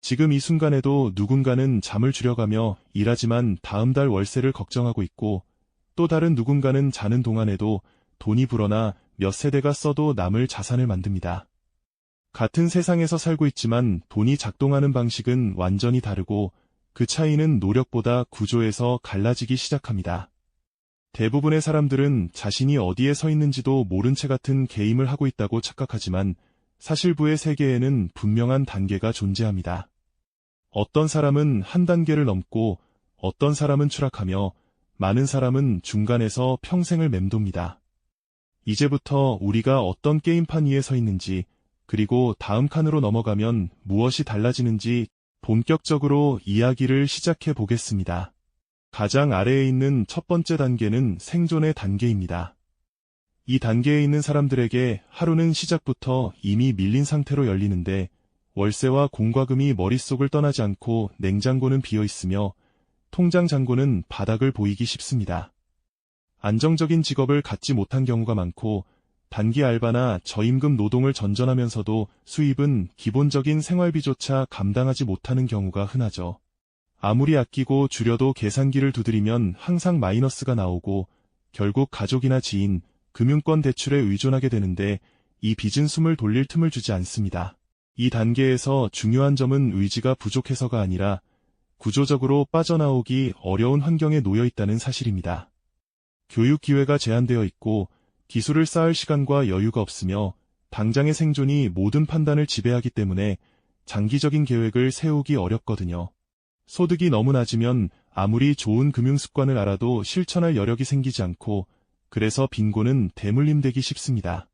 지금 이 순간에도 누군가는 잠을 줄여가며 일하지만 다음 달 월세를 걱정하고 있고, 또 다른 누군가는 자는 동안에도 돈이 불어나 몇 세대가 써도 남을 자산을 만듭니다. 같은 세상에서 살고 있지만 돈이 작동하는 방식은 완전히 다르고, 그 차이는 노력보다 구조에서 갈라지기 시작합니다. 대부분의 사람들은 자신이 어디에 서 있는지도 모른 채 같은 게임을 하고 있다고 착각하지만 사실부의 세계에는 분명한 단계가 존재합니다. 어떤 사람은 한 단계를 넘고 어떤 사람은 추락하며 많은 사람은 중간에서 평생을 맴돕니다. 이제부터 우리가 어떤 게임판 위에 서 있는지, 그리고 다음 칸으로 넘어가면 무엇이 달라지는지 본격적으로 이야기를 시작해 보겠습니다. 가장 아래에 있는 첫 번째 단계는 생존의 단계입니다. 이 단계에 있는 사람들에게 하루는 시작부터 이미 밀린 상태로 열리는데, 월세와 공과금이 머릿속을 떠나지 않고 냉장고는 비어 있으며 통장 잔고는 바닥을 보이기 쉽습니다. 안정적인 직업을 갖지 못한 경우가 많고, 단기 알바나 저임금 노동을 전전하면서도 수입은 기본적인 생활비조차 감당하지 못하는 경우가 흔하죠. 아무리 아끼고 줄여도 계산기를 두드리면 항상 마이너스가 나오고 결국 가족이나 지인, 금융권 대출에 의존하게 되는데, 이 빚은 숨을 돌릴 틈을 주지 않습니다. 이 단계에서 중요한 점은 의지가 부족해서가 아니라 구조적으로 빠져나오기 어려운 환경에 놓여 있다는 사실입니다. 교육 기회가 제한되어 있고 기술을 쌓을 시간과 여유가 없으며 당장의 생존이 모든 판단을 지배하기 때문에 장기적인 계획을 세우기 어렵거든요. 소득이 너무 낮으면 아무리 좋은 금융 습관을 알아도 실천할 여력이 생기지 않고, 그래서 빈곤은 대물림되기 쉽습니다.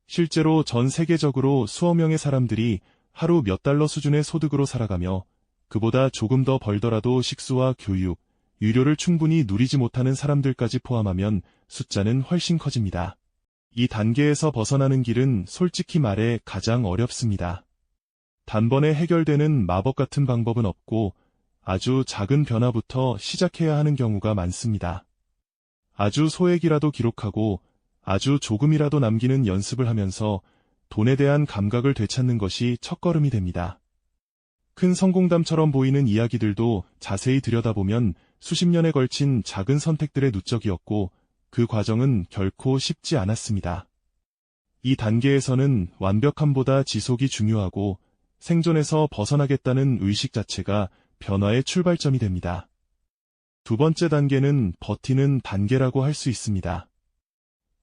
실제로 전 세계적으로 수억 명의 사람들이 하루 몇 달러 수준의 소득으로 살아가며 그보다 조금 더 벌더라도 식수와 교육, 유료를 충분히 누리지 못하는 사람들까지 포함하면 숫자는 훨씬 커집니다. 이 단계에서 벗어나는 길은 솔직히 말해 가장 어렵습니다. 단번에 해결되는 마법 같은 방법은 없고 아주 작은 변화부터 시작해야 하는 경우가 많습니다. 아주 소액이라도 기록하고 아주 조금이라도 남기는 연습을 하면서 돈에 대한 감각을 되찾는 것이 첫걸음이 됩니다. 큰 성공담처럼 보이는 이야기들도 자세히 들여다보면 수십 년에 걸친 작은 선택들의 누적이었고, 그 과정은 결코 쉽지 않았습니다. 이 단계에서는 완벽함보다 지속이 중요하고 생존에서 벗어나겠다는 의식 자체가 변화의 출발점이 됩니다. 두 번째 단계는 버티는 단계라고 할 수 있습니다.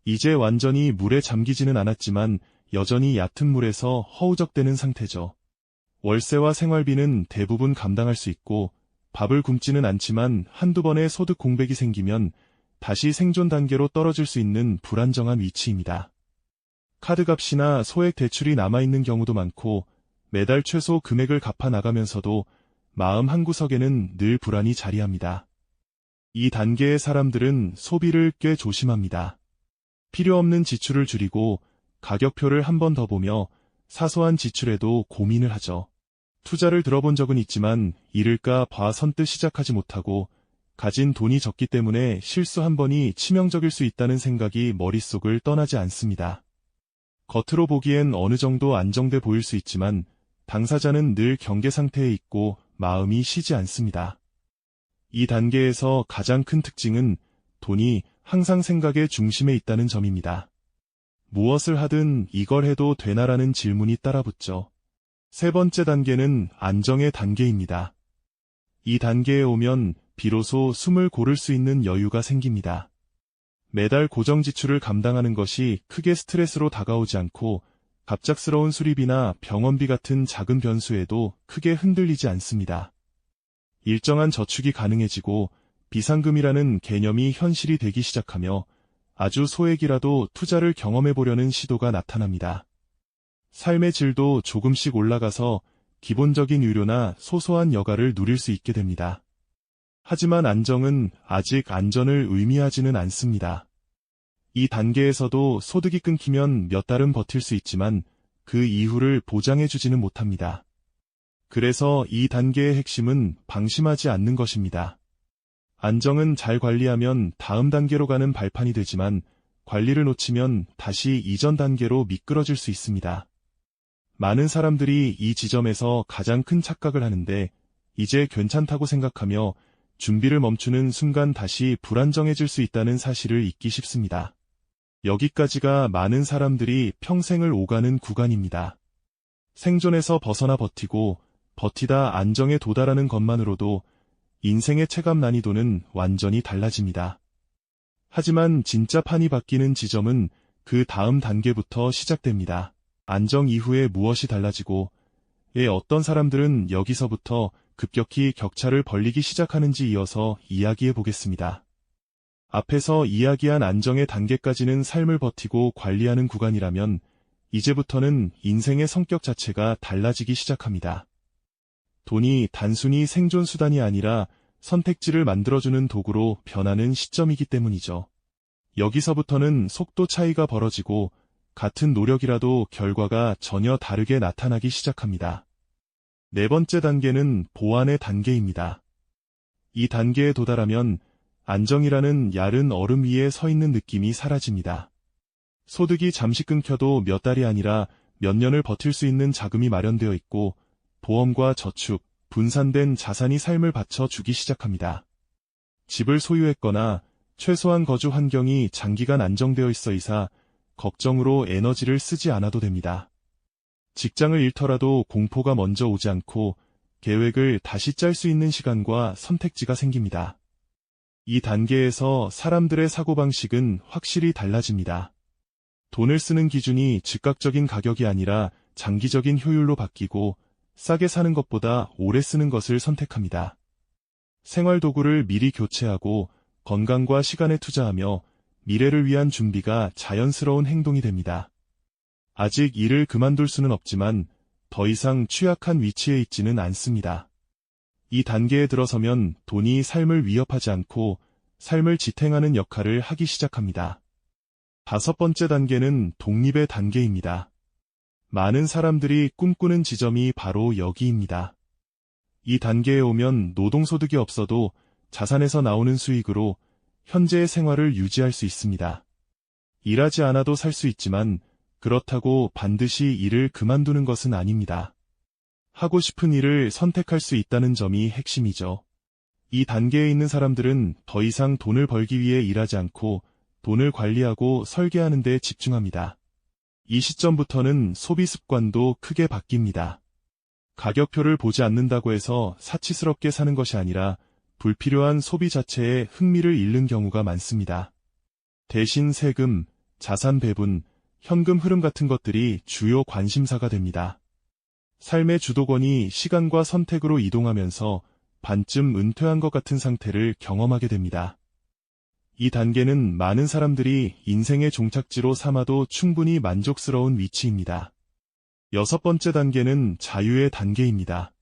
이제 완전히 물에 잠기지는 않았지만 여전히 얕은 물에서 허우적대는 상태죠. 월세와 생활비는 대부분 감당할 수 있고 밥을 굶지는 않지만 한두 번의 소득 공백이 생기면 다시 생존 단계로 떨어질 수 있는 불안정한 위치입니다. 카드값이나 소액 대출이 남아있는 경우도 많고 매달 최소 금액을 갚아 나가면서도 마음 한구석에는 늘 불안이 자리합니다. 이 단계의 사람들은 소비를 꽤 조심합니다. 필요 없는 지출을 줄이고 가격표를 한 번 더 보며 사소한 지출에도 고민을 하죠. 투자를 들어본 적은 있지만 잃을까 봐 선뜻 시작하지 못하고 가진 돈이 적기 때문에 실수 한 번이 치명적일 수 있다는 생각이 머릿속을 떠나지 않습니다. 겉으로 보기엔 어느 정도 안정돼 보일 수 있지만 당사자는 늘 경계 상태에 있고 마음이 쉬지 않습니다. 이 단계에서 가장 큰 특징은 돈이 항상 생각의 중심에 있다는 점입니다. 무엇을 하든 이걸 해도 되나라는 질문이 따라붙죠. 세 번째 단계는 안정의 단계입니다. 이 단계에 오면 비로소 숨을 고를 수 있는 여유가 생깁니다. 매달 고정 지출을 감당하는 것이 크게 스트레스로 다가오지 않고 갑작스러운 수리비나 병원비 같은 작은 변수에도 크게 흔들리지 않습니다. 일정한 저축이 가능해지고 비상금이라는 개념이 현실이 되기 시작하며 아주 소액이라도 투자를 경험해보려는 시도가 나타납니다. 삶의 질도 조금씩 올라가서 기본적인 유료나 소소한 여가를 누릴 수 있게 됩니다. 하지만 안정은 아직 안전을 의미하지는 않습니다. 이 단계에서도 소득이 끊기면 몇 달은 버틸 수 있지만 그 이후를 보장해주지는 못합니다. 그래서 이 단계의 핵심은 방심하지 않는 것입니다. 안정은 잘 관리하면 다음 단계로 가는 발판이 되지만 관리를 놓치면 다시 이전 단계로 미끄러질 수 있습니다. 많은 사람들이 이 지점에서 가장 큰 착각을 하는데 이제 괜찮다고 생각하며 준비를 멈추는 순간 다시 불안정해질 수 있다는 사실을 잊기 쉽습니다. 여기까지가 많은 사람들이 평생을 오가는 구간입니다. 생존에서 벗어나 버티고 버티다 안정에 도달하는 것만으로도 인생의 체감 난이도는 완전히 달라집니다. 하지만 진짜 판이 바뀌는 지점은 그 다음 단계부터 시작됩니다. 안정 이후에 무엇이 달라지고 어떤 사람들은 여기서부터 급격히 격차를 벌리기 시작하는지 이어서 이야기해 보겠습니다. 앞에서 이야기한 안정의 단계까지는 삶을 버티고 관리하는 구간이라면 이제부터는 인생의 성격 자체가 달라지기 시작합니다. 돈이 단순히 생존 수단이 아니라 선택지를 만들어주는 도구로 변하는 시점이기 때문이죠. 여기서부터는 속도 차이가 벌어지고 같은 노력이라도 결과가 전혀 다르게 나타나기 시작합니다. 네 번째 단계는 보완의 단계입니다. 이 단계에 도달하면 안정이라는 얇은 얼음 위에 서 있는 느낌이 사라집니다. 소득이 잠시 끊겨도 몇 달이 아니라 몇 년을 버틸 수 있는 자금이 마련되어 있고 보험과 저축, 분산된 자산이 삶을 받쳐주기 시작합니다. 집을 소유했거나 최소한 거주 환경이 장기간 안정되어 있어 이사 걱정으로 에너지를 쓰지 않아도 됩니다. 직장을 잃더라도 공포가 먼저 오지 않고 계획을 다시 짤 수 있는 시간과 선택지가 생깁니다. 이 단계에서 사람들의 사고방식은 확실히 달라집니다. 돈을 쓰는 기준이 즉각적인 가격이 아니라 장기적인 효율로 바뀌고 싸게 사는 것보다 오래 쓰는 것을 선택합니다. 생활도구를 미리 교체하고 건강과 시간에 투자하며 미래를 위한 준비가 자연스러운 행동이 됩니다. 아직 일을 그만둘 수는 없지만 더 이상 취약한 위치에 있지는 않습니다. 이 단계에 들어서면 돈이 삶을 위협하지 않고 삶을 지탱하는 역할을 하기 시작합니다. 다섯 번째 단계는 독립의 단계입니다. 많은 사람들이 꿈꾸는 지점이 바로 여기입니다. 이 단계에 오면 노동소득이 없어도 자산에서 나오는 수익으로 현재의 생활을 유지할 수 있습니다. 일하지 않아도 살 수 있지만 그렇다고 반드시 일을 그만두는 것은 아닙니다. 하고 싶은 일을 선택할 수 있다는 점이 핵심이죠. 이 단계에 있는 사람들은 더 이상 돈을 벌기 위해 일하지 않고 돈을 관리하고 설계하는 데 집중합니다. 이 시점부터는 소비 습관도 크게 바뀝니다. 가격표를 보지 않는다고 해서 사치스럽게 사는 것이 아니라 불필요한 소비 자체에 흥미를 잃는 경우가 많습니다. 대신 세금, 자산 배분, 현금 흐름 같은 것들이 주요 관심사가 됩니다. 삶의 주도권이 시간과 선택으로 이동하면서 반쯤 은퇴한 것 같은 상태를 경험하게 됩니다. 이 단계는 많은 사람들이 인생의 종착지로 삼아도 충분히 만족스러운 위치입니다. 여섯 번째 단계는 자유의 단계입니다.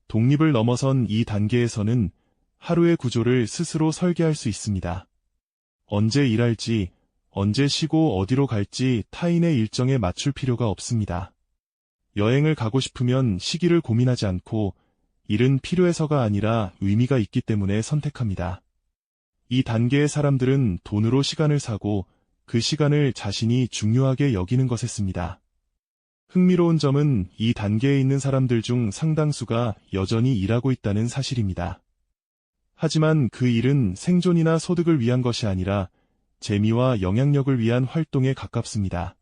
독립을 넘어선 이 단계에서는 하루의 구조를 스스로 설계할 수 있습니다. 언제 일할지, 언제 쉬고 어디로 갈지 타인의 일정에 맞출 필요가 없습니다. 여행을 가고 싶으면 시기를 고민하지 않고 일은 필요해서가 아니라 의미가 있기 때문에 선택합니다. 이 단계의 사람들은 돈으로 시간을 사고 그 시간을 자신이 중요하게 여기는 것에 씁니다. 흥미로운 점은 이 단계에 있는 사람들 중 상당수가 여전히 일하고 있다는 사실입니다. 하지만 그 일은 생존이나 소득을 위한 것이 아니라 재미와 영향력을 위한 활동에 가깝습니다.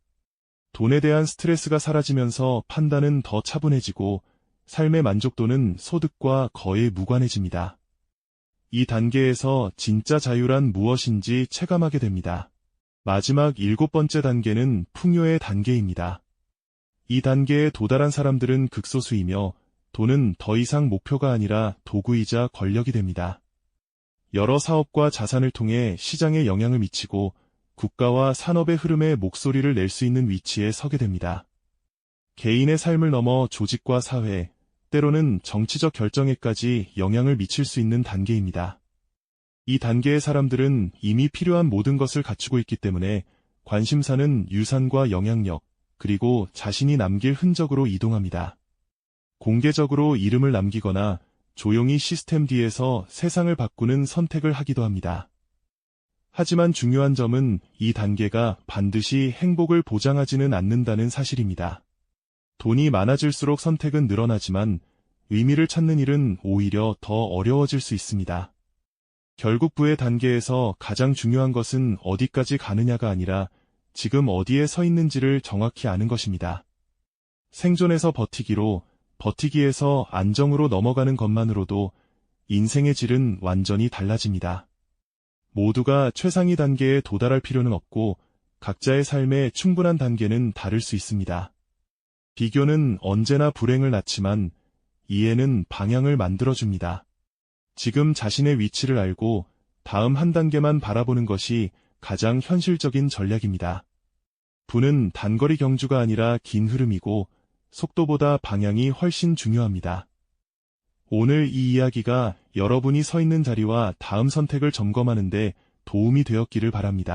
돈에 대한 스트레스가 사라지면서 판단은 더 차분해지고 삶의 만족도는 소득과 거의 무관해집니다. 이 단계에서 진짜 자유란 무엇인지 체감하게 됩니다. 마지막 일곱 번째 단계는 풍요의 단계입니다. 이 단계에 도달한 사람들은 극소수이며 돈은 더 이상 목표가 아니라 도구이자 권력이 됩니다. 여러 사업과 자산을 통해 시장에 영향을 미치고 국가와 산업의 흐름에 목소리를 낼 수 있는 위치에 서게 됩니다. 개인의 삶을 넘어 조직과 사회, 때로는 정치적 결정에까지 영향을 미칠 수 있는 단계입니다. 이 단계의 사람들은 이미 필요한 모든 것을 갖추고 있기 때문에 관심사는 유산과 영향력, 그리고 자신이 남길 흔적으로 이동합니다. 공개적으로 이름을 남기거나 조용히 시스템 뒤에서 세상을 바꾸는 선택을 하기도 합니다. 하지만 중요한 점은 이 단계가 반드시 행복을 보장하지는 않는다는 사실입니다. 돈이 많아질수록 선택은 늘어나지만 의미를 찾는 일은 오히려 더 어려워질 수 있습니다. 결국 부의 단계에서 가장 중요한 것은 어디까지 가느냐가 아니라 지금 어디에 서 있는지를 정확히 아는 것입니다. 생존에서 버티기로, 버티기에서 안정으로 넘어가는 것만으로도 인생의 질은 완전히 달라집니다. 모두가 최상위 단계에 도달할 필요는 없고 각자의 삶의 충분한 단계는 다를 수 있습니다. 비교는 언제나 불행을 낳지만 이해는 방향을 만들어줍니다. 지금 자신의 위치를 알고 다음 한 단계만 바라보는 것이 가장 현실적인 전략입니다. 부는 단거리 경주가 아니라 긴 흐름이고 속도보다 방향이 훨씬 중요합니다. 오늘 이 이야기가 여러분이 서 있는 자리와 다음 선택을 점검하는 데 도움이 되었기를 바랍니다.